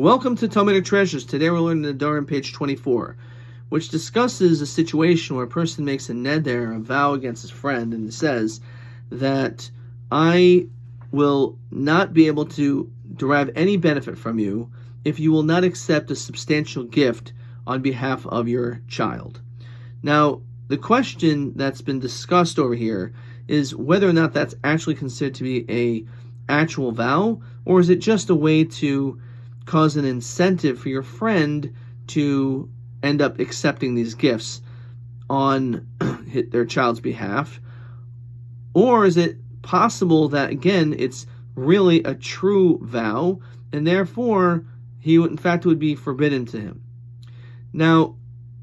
Welcome to Talmudic Treasures. Today we're learning Nedarim, page 24, which discusses a situation where a person makes a neder, a vow against his friend, and says that I will not be able to derive any benefit from you if you will not accept a substantial gift on behalf of your child. Now, the question that's been discussed over here is whether or not that's actually considered to be a actual vow, or is it just a way to cause an incentive for your friend to end up accepting these gifts on their child's behalf? Or is it possible that, again, it's really a true vow, and therefore he, in fact, would be forbidden to him? Now,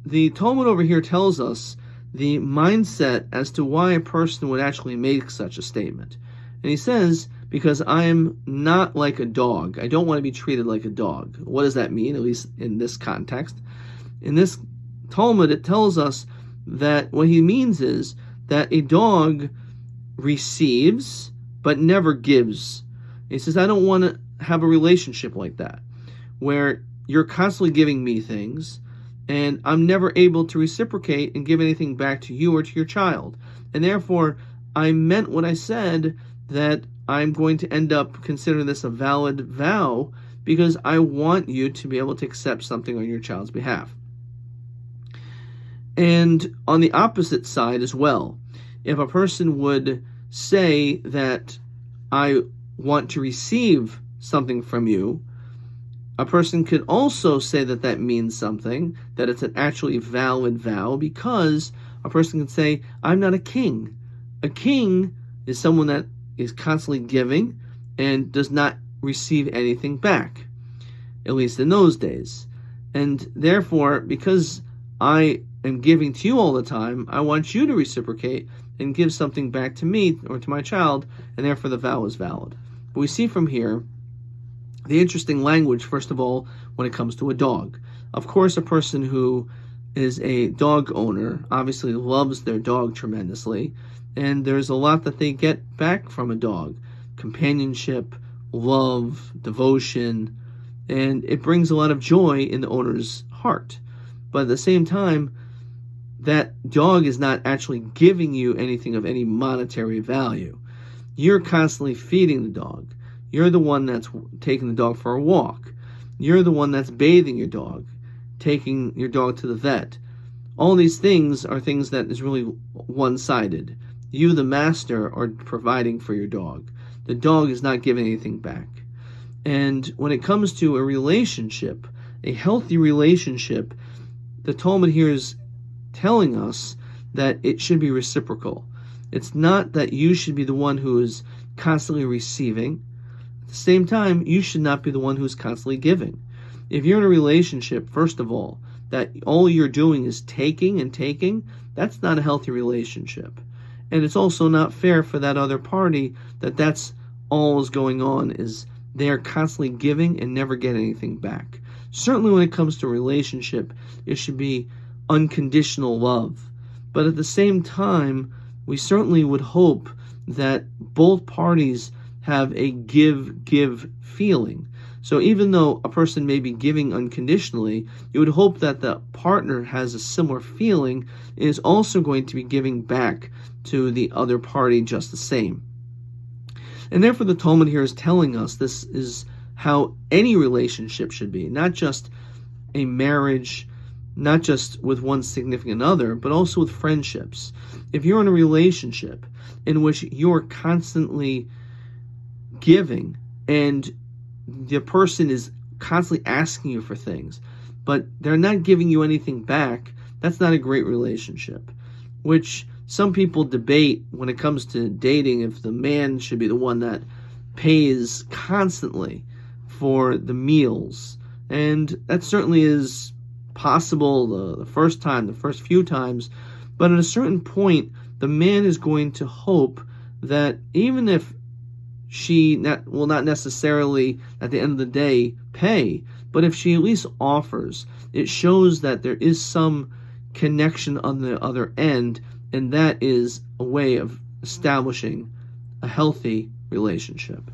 the Talmud over here tells us the mindset as to why a person would actually make such a statement. And he says, because I am not like a dog. I don't want to be treated like a dog. What does that mean, at least in this context? In this Talmud, it tells us that what he means is that a dog receives but never gives. He says, I don't want to have a relationship like that, where you're constantly giving me things, and I'm never able to reciprocate and give anything back to you or to your child. And therefore, I meant what I said, that I'm going to end up considering this a valid vow because I want you to be able to accept something on your child's behalf. And on the opposite side as well, if a person would say that I want to receive something from you, a person could also say that that means something, that it's an actually valid vow, because a person can say, I'm not a king. A king is someone that is constantly giving and does not receive anything back, at least in those days. And therefore, because I am giving to you all the time, I want you to reciprocate and give something back to me or to my child, and therefore the vow is valid. But we see from here the interesting language, first of all, when it comes to a dog. Of course, a person who is a dog owner obviously loves their dog tremendously, and there's a lot that they get back from a dog: companionship, love, devotion, and it brings a lot of joy in the owner's heart. But at the same time, that dog is not actually giving you anything of any monetary value. You're constantly feeding the dog. You're the one that's taking the dog for a walk. You're the one that's bathing your dog, taking your dog to the vet. All these things are things that is really one-sided. You, the master, are providing for your dog. The dog is not giving anything back. And when it comes to a relationship, a healthy relationship, the Talmud here is telling us that it should be reciprocal. It's not that you should be the one who is constantly receiving. At the same time, you should not be the one who's constantly giving. If you're in a relationship, first of all, that all you're doing is taking and taking, that's not a healthy relationship. And it's also not fair for that other party that that's all is going on, is they're constantly giving and never get anything back. Certainly when it comes to a relationship, it should be unconditional love. But at the same time, we certainly would hope that both parties have a give feeling. So even though a person may be giving unconditionally, you would hope that the partner has a similar feeling and is also going to be giving back to the other party just the same. And therefore the Talmud here is telling us this is how any relationship should be, not just a marriage, not just with one significant other, but also with friendships. If you're in a relationship in which you're constantly giving and the person is constantly asking you for things, but they're not giving you anything back, that's not a great relationship. Which some people debate when it comes to dating, if the man should be the one that pays constantly for the meals. And that certainly is possible the first time, the first few times. But at a certain point, the man is going to hope that even if she will not necessarily at the end of the day pay, but if she at least offers, it shows that there is some connection on the other end, and that is a way of establishing a healthy relationship.